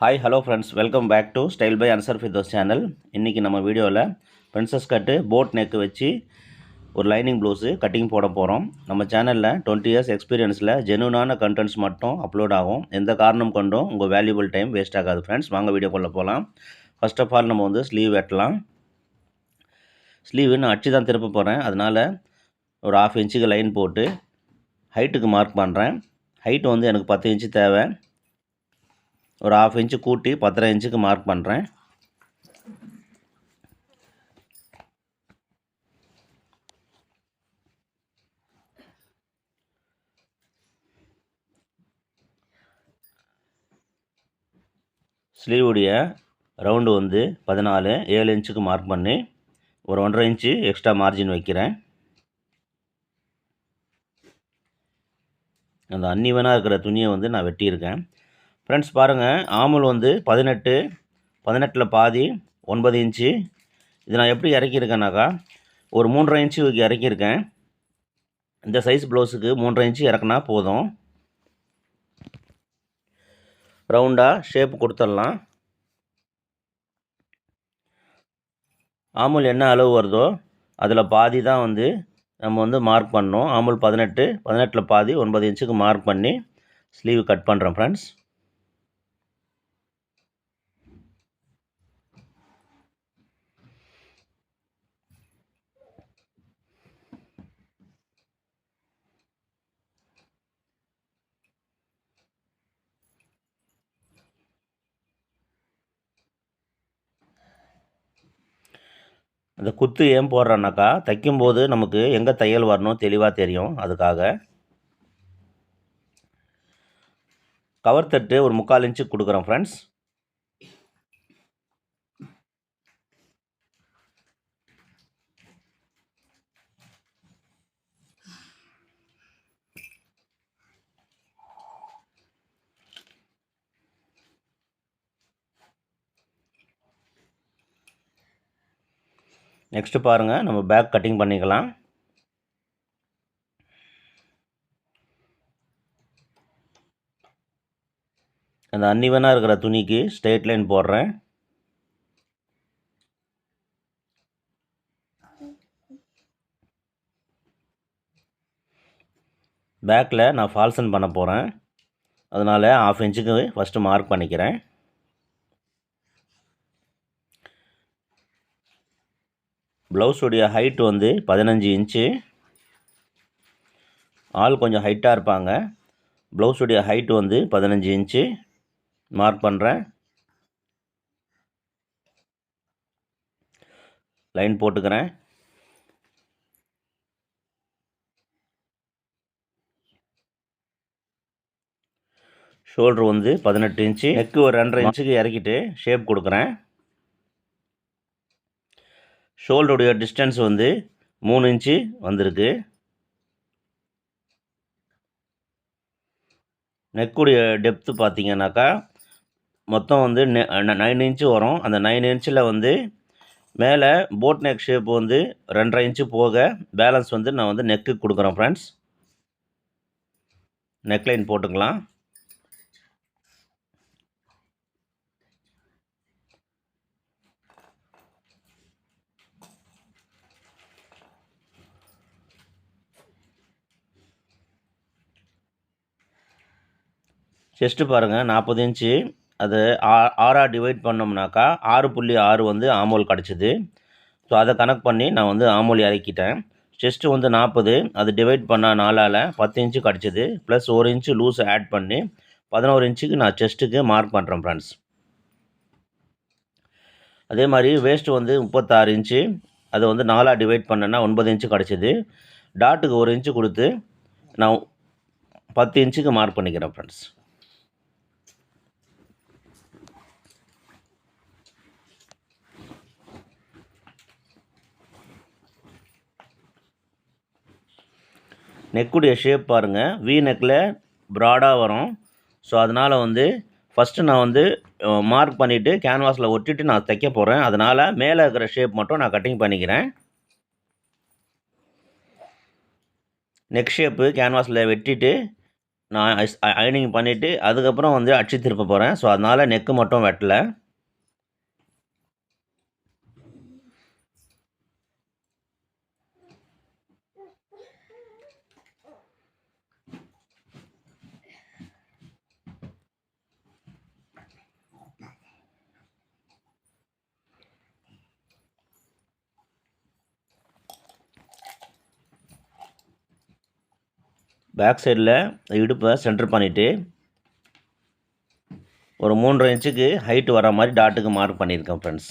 Hi hello friends, welcome back to style by answer ஃபிதோஸ் channel. இன்றைக்கி நம்ம வீடியோவில் பிரின்சஸ் கட்டு போட் நெக்கு வச்சு ஒரு லைனிங் ப்ளவுஸு கட்டிங் போட போகிறோம். நம்ம சேனலில் 20 இயர்ஸ் எக்ஸ்பீரியன்ஸில் ஜெனுனான கண்டென்ட்ஸ் மட்டும் அப்லோட் ஆகும். எந்த காரணம் கொண்டும் உங்கள் வேல்யூபிள் டைம் வேஸ்ட் ஆகாது ஃப்ரெண்ட்ஸ். வாங்க வீடியோக்குள்ளே போகலாம். ஃபர்ஸ்ட் ஆஃப் ஆல் நம்ம வந்து ஸ்லீவ் வெட்டலாம். ஸ்லீவு நான் அடிச்சு தான் திருப்ப போகிறேன். அதனால் ஒரு 1/2 இன்ச்சுக்கு லைன் போட்டு ஹைட்டுக்கு மார்க் பண்ணுறேன். ஹைட் வந்து எனக்கு 10 இன்ச்சு தேவை. ஒரு 1/2 இன்ச்சு கூட்டி 10.5 இன்ச்சுக்கு மார்க் பண்ணுறேன். ஸ்லீவுடைய ரவுண்டு வந்து 14, 7 இன்ச்சுக்கு மார்க் பண்ணி ஒரு 1.5 இன்ச்சு எக்ஸ்ட்ரா மார்ஜின் வைக்கிறேன். அந்த அன்னிவனாக இருக்கிற துணியை வந்து நான் வெட்டியிருக்கேன். ஃப்ரெண்ட்ஸ் பாருங்கள், ஆமுல் வந்து 18, 18ல் பாதி 9 இன்ச்சு. இது நான் எப்படி இறக்கியிருக்கேனாக்கா ஒரு 3.5 இன்ச்சு இறக்கியிருக்கேன். இந்த சைஸ் ப்ளவுஸுக்கு 3.5 இன்ச்சு இறக்குனா போதும். ரவுண்டாக ஷேப் கொடுத்துடலாம். ஆமுல் என்ன அளவு வருதோ அதில் பாதி தான் வந்து நம்ம வந்து மார்க் பண்ணோம். ஆமுல் 18, 18ல் பாதி 9 இன்ச்சுக்கு மார்க் பண்ணி ஸ்லீவ் கட் பண்ணுறேன் ஃப்ரெண்ட்ஸ். அந்த குத்து ஏன் போடுறோன்னாக்கா தைக்கும்போது நமக்கு எங்கே தையல் வரணும் தெளிவாக தெரியும். அதுக்காக கவர் தட்டு ஒரு 3/4 இன்ச்சு கொடுக்குறேன் ஃப்ரெண்ட்ஸ். நெக்ஸ்ட்டு பாருங்கள், நம்ம பேக் கட்டிங் பண்ணிக்கலாம். அந்த அன்னிவனாக இருக்கிற துணிக்கு ஸ்ட்ரெயிட் லைன் போடுறேன். பேக்கில் நான் ஃபால்சன் பண்ண போகிறேன். அதனால் 1/2 இன்ச்சுக்கு ஃபஸ்ட்டு மார்க் பண்ணிக்கிறேன். ப்ளவுஸுடைய ஹைட் வந்து 15 இன்ச்சு. ஆள் கொஞ்சம் ஹைட்டாக இருப்பாங்க. ப்ளவுஸுடைய ஹைட் வந்து 15 இன்ச்சு மார்க் பண்ணுறேன். லைன் போட்டுக்கிறேன். ஷோல்ட்ரு வந்து 18 இன்ச்சு. நெக்கு ஒரு 2.5 இன்ச்சுக்கு இறக்கிட்டு ஷேப் கொடுக்குறேன். ஷோல்டருடைய டிஸ்டன்ஸ் வந்து 3 இன்ச்சு வந்திருக்கு. நெக்குடைய டெப்த்து பார்த்தீங்கன்னாக்கா மொத்தம் வந்து 9 இன்ச்சு வரும். அந்த 9 இன்ச்சில் வந்து மேலே போட் நெக் ஷேப் வந்து 2.5 இன்ச்சு போக பேலன்ஸ் வந்து நான் வந்து நெக்கு கொடுக்குறேன் ஃப்ரெண்ட்ஸ். நெக்லைன் போட்டுக்கலாம். செஸ்ட்டு பாருங்கள் 40 இன்ச்சு. அது 6ஆக டிவைட் பண்ணோம்னாக்கா 6.6 வந்து ஆமோல் கிடச்சிது. ஸோ அதை கனெக்ட் பண்ணி நான் வந்து ஆமோல் இறக்கிட்டேன். செஸ்ட்டு வந்து 40, அது டிவைட் பண்ணால் 4ஆல் 10 இன்ச்சு கிடச்சிது. ப்ளஸ் 1 இன்ச்சு லூஸ் ஆட் பண்ணி 11 இன்ச்சுக்கு நான் செஸ்ட்டுக்கு மார்க் பண்ணுறேன் ஃப்ரெண்ட்ஸ். அதே மாதிரி வேஸ்ட்டு வந்து 36 இன்ச்சு. அதை வந்து 4ஆக டிவைட் பண்ணேன்னா 9 இன்ச்சு கிடச்சிது. டாட்டுக்கு 1 இன்ச்சு கொடுத்து நான் 10 இன்ச்சுக்கு மார்க் பண்ணிக்கிறேன் ஃப்ரெண்ட்ஸ். நெக்குடைய ஷேப் பாருங்கள், வி நெக்கில் ப்ராடாக வரும். ஸோ அதனால் வந்து ஃபஸ்ட்டு நான் வந்து மார்க் பண்ணிவிட்டு கேன்வாஸில் ஒட்டிட்டு நான் தைக்க போகிறேன். அதனால் மேலே இருக்கிற ஷேப் மட்டும் நான் கட்டிங் பண்ணிக்கிறேன். நெக் ஷேப்பு கேன்வாஸில் வெட்டிட்டு நான் அயனிங் பண்ணிவிட்டு அதுக்கப்புறம் வந்து அடிச்சு திருப்ப போகிறேன். ஸோ அதனால் நெக்கு மட்டும் வெட்டலை. பேக் சைடில் இடுப்பை சென்டர் பண்ணிவிட்டு ஒரு 3.5 இன்ச்சுக்கு ஹைட் வர மாதிரி டாட்டுக்கு மார்க் பண்ணியிருக்கேன் ஃப்ரெண்ட்ஸ்.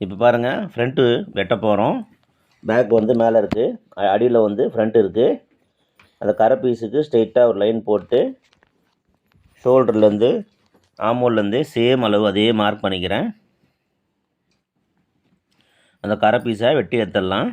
இப்போ பாருங்கள், ஃப்ரண்ட்டு வெட்ட போகிறோம். பேக் வந்து மேலே இருக்குது, அடியில் வந்து ஃப்ரண்ட் இருக்குது. அந்த கரை பீஸுக்கு ஸ்ட்ரெயிட்டாக ஒரு லைன் போட்டு ஷோல்டர்லேருந்து ஆமோல்லேருந்து சேம் அளவு அதே மார்க் பண்ணிக்கிறேன். அந்த கரை பீஸை வெட்டி எடுத்துடலாம்.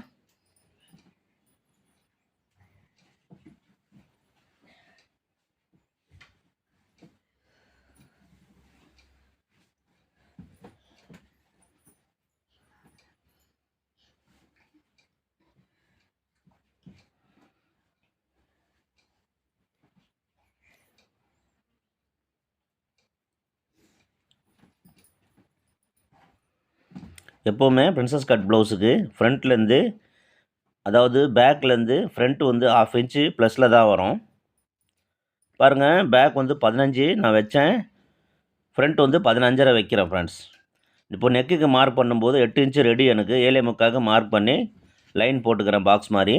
எப்போவுமே பிரின்சஸ் கட் ப்ளவுஸுக்கு ஃப்ரண்ட்லேருந்து, அதாவது பேக்லேருந்து ஃப்ரண்ட் வந்து 1/2 இன்ச்சு ப்ளஸில் தான் வரும். பாருங்கள், பேக் வந்து 15 நான் வச்சேன், ஃப்ரண்ட் வந்து 15.5 வைக்கிறேன் ஃப்ரெண்ட்ஸ். இப்போ நெக்குக்கு மார்க் பண்ணும்போது 8 இன்ச்சு ரெடி, எனக்கு 7.75 மார்க் பண்ணி லைன் போட்டுக்கிறேன் பாக்ஸ் மாதிரி.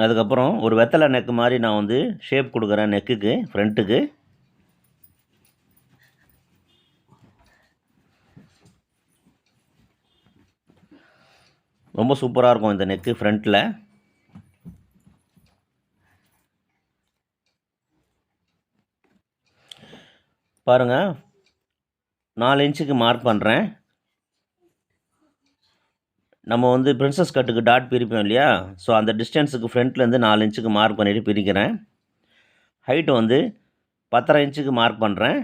அதுக்கப்புறம் ஒரு வெத்தலை நெக்கு மாதிரி நான் வந்து ஷேப் கொடுக்குறேன் நெக்குக்கு, ஃப்ரண்ட்டுக்கு. ரொம்ப சூப்பராக இருக்கும் இந்த நெக்கு ஃப்ரண்ட்டில். பாருங்கள், 4 இன்ச்சுக்கு மார்க் பண்ணுறேன். நம்ம வந்து பிரின்சஸ் கட்டுக்கு டாட் பிரிப்போம் இல்லையா, ஸோ அந்த டிஸ்டன்ஸுக்கு ஃப்ரண்ட்லேருந்து 4 இன்ச்சுக்கு மார்க் பண்ணிவிட்டு பிரிக்கிறேன். ஹைட்டு வந்து 10.5 இன்ச்சுக்கு மார்க் பண்ணுறேன்.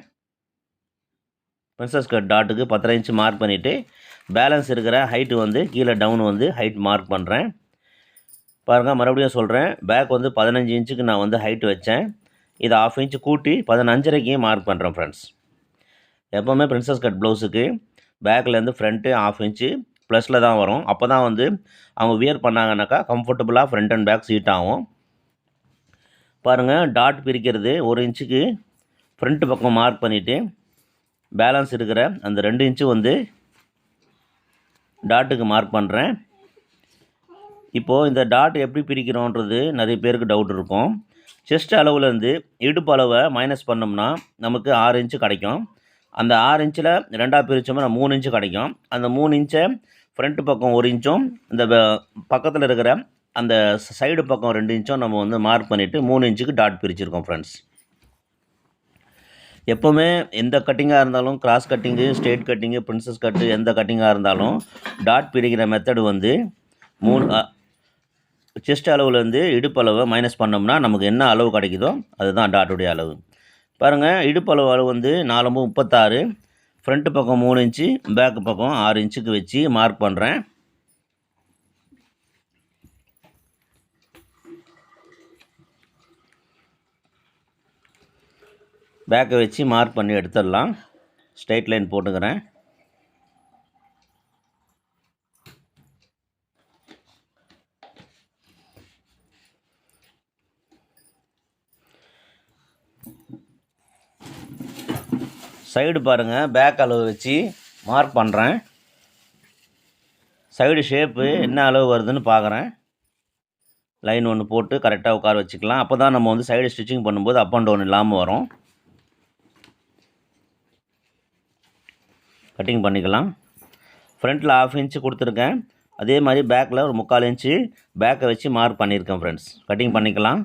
பிரின்சஸ் கட் டாட்டுக்கு 10.5 இன்ச்சு மார்க் பண்ணிவிட்டு பேலன்ஸ் இருக்கிற ஹைட்டு வந்து கீழே டவுன் வந்து ஹைட் மார்க் பண்ணுறேன். பாருங்கள், மறுபடியும் சொல்கிறேன், பேக் வந்து 15 இன்ச்சுக்கு நான் வந்து ஹைட்டு வச்சேன். இதை 1/2 இன்ச்சு கூட்டி 15.5க்கு மார்க் பண்ணுறேன் ஃப்ரெண்ட்ஸ். எப்போவுமே பிரின்சஸ் கட் ப்ளவுஸுக்கு பேக்லேருந்து ஃப்ரண்ட்டு 1/2 இன்ச்சு ப்ளஸில் தான் வரும். அப்போ தான் வந்து அவங்க வியர் பண்ணாங்கனாக்கா கம்ஃபர்டபுளாக ஃப்ரண்ட் அண்ட் பேக் சீட் ஆகும். பாருங்கள், டாட் பிரிக்கிறது 1 இன்ச்சுக்கு ஃப்ரண்ட்டு பக்கம் மார்க் பண்ணிவிட்டு பேலன்ஸ் இருக்கிற அந்த 2 இன்ச்சு வந்து டாட்டுக்கு மார்க் பண்ணுறேன். இப்போது இந்த டாட் எப்படி பிரிக்கிறோன்றது நிறைய பேருக்கு டவுட் இருக்கும். செஸ்ட் அளவுலேருந்து இடுப்பு அளவை மைனஸ் பண்ணோம்னா நமக்கு 6 இன்ச்சு கிடைக்கும். அந்த 6 இன்ச்சில் 2ஆக பிரித்தோம்னா 3 இன்ச்சு கிடைக்கும். அந்த 3 இன்ச்சை ஃப்ரண்ட்டு பக்கம் 1 இன்ச்சும் இந்த பக்கத்தில் இருக்கிற அந்த சைடு பக்கம் 2 இன்ச்சும் நம்ம வந்து மார்க் பண்ணிவிட்டு 3 இன்ச்சுக்கு டாட் பிரிச்சுருக்கோம் ஃப்ரெண்ட்ஸ். எப்போவுமே எந்த கட்டிங்காக இருந்தாலும், கிராஸ் கட்டிங்கு, ஸ்ட்ரெயிட் கட்டிங்கு, பிரின்சஸ் கட்டு, எந்த கட்டிங்காக இருந்தாலும் டாட் பிரிக்கிற மெத்தடு வந்து 3 செஸ்ட் அளவுலேருந்து இடுப்பு அளவை மைனஸ் பண்ணோம்னா நமக்கு என்ன அளவு கிடைக்குதோ அதுதான் டாட்டுடைய அளவு. பாருங்கள், இடுப்பு அளவு வந்து 4×36, ஃப்ரண்ட்டு பக்கம் 3 இன்ச்சு, பேக்கு பக்கம் 6 இன்ச்சுக்கு வச்சு மார்க் பண்ணுறேன். பேக்கை வச்சு மார்க் பண்ணி எடுத்துடலாம். ஸ்ட்ரைட் லைன் போட்டுக்கிறேன். சைடு பாருங்கள், பேக் அளவு வச்சு மார்க் பண்ணுறேன். சைடு ஷேப்பு என்ன அளவு வருதுன்னு பார்க்குறேன். லைன் ஒன்று போட்டு கரெக்டாக உட்கார வச்சுக்கலாம். அப்போ தான் நம்ம வந்து சைடு ஸ்டிச்சிங் பண்ணும்போது அப் அண்ட் டவுன் இல்லாமல் வரும். கட்டிங் பண்ணிக்கலாம். ஃப்ரண்ட்டில் 1/2 இன்ச்சு கொடுத்துருக்கேன். அதே மாதிரி பேக்கில் ஒரு 3/4 இன்ச்சு பேக்கை வச்சு மார்க் பண்ணியிருக்கேன் ஃப்ரெண்ட்ஸ். கட்டிங் பண்ணிக்கலாம்.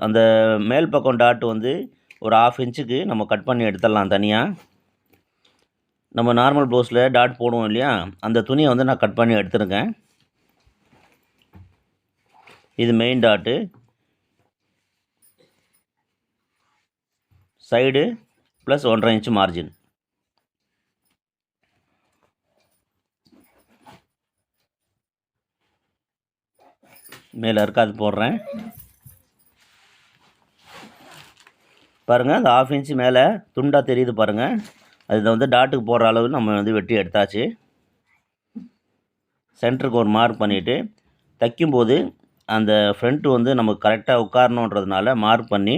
அந்த மேல் பக்கம் டாட் வந்து ஒரு 1/2 இன்ச்சுக்கு நம்ம கட் பண்ணி எடுத்துடலாம் தனியாக. நம்ம நார்மல் ப்ளவுஸில் டாட் போடுவோம் இல்லையா, அந்த துணியை வந்து நான் கட் பண்ணி எடுத்துருக்கேன். இது main dot. Side plus 1.5 inch margin. மேலே இருக்காது போடுறேன் பாருங்கள். அந்த 1/2 இன்ச்சு மேலே துண்டாக தெரியுது பாருங்கள். அது வந்து டாட்டுக்கு போடுற அளவு நம்ம வந்து வெட்டி எடுத்தாச்சு. சென்டருக்கு ஒரு மார்க் பண்ணிவிட்டு தைக்கும்போது அந்த ஃப்ரண்ட்டு வந்து நமக்கு கரெக்டாக உட்காரணுன்றதுனால மார்க் பண்ணி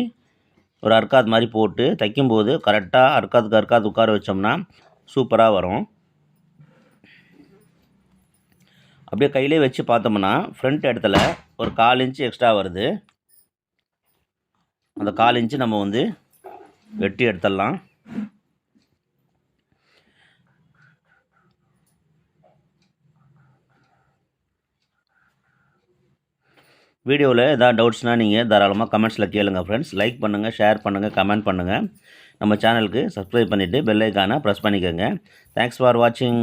ஒரு அர்க்காத் மாதிரி போட்டு தைக்கும்போது கரெக்டாக அர்க்காத்துக்கு உட்கார வச்சோம்னா சூப்பராக வரும். அப்படியே கையிலே வச்சு பார்த்தோம்னா ஃப்ரண்ட் இடத்துல ஒரு 1/4 இன்ச்சு எக்ஸ்ட்ரா வருது. அந்த 1/4 இன்ச்சு நம்ம வந்து வெட்டி எடுத்துடலாம். வீடியோவில் எதாவது டவுட்ஸ்னால் நீங்கள் தாராளமாக கமெண்ட்ஸில் கேளுங்க ஃப்ரெண்ட்ஸ். லைக் பண்ணுங்கள், ஷேர் பண்ணுங்கள், கமெண்ட் பண்ணுங்கள். நம்ம சேனலுக்கு சப்ஸ்கிரைப் பண்ணிவிட்டு பெல் ஐக்கானை ப்ரெஸ் பண்ணிக்கோங்க. தேங்க்ஸ் ஃபார் வாட்சிங்.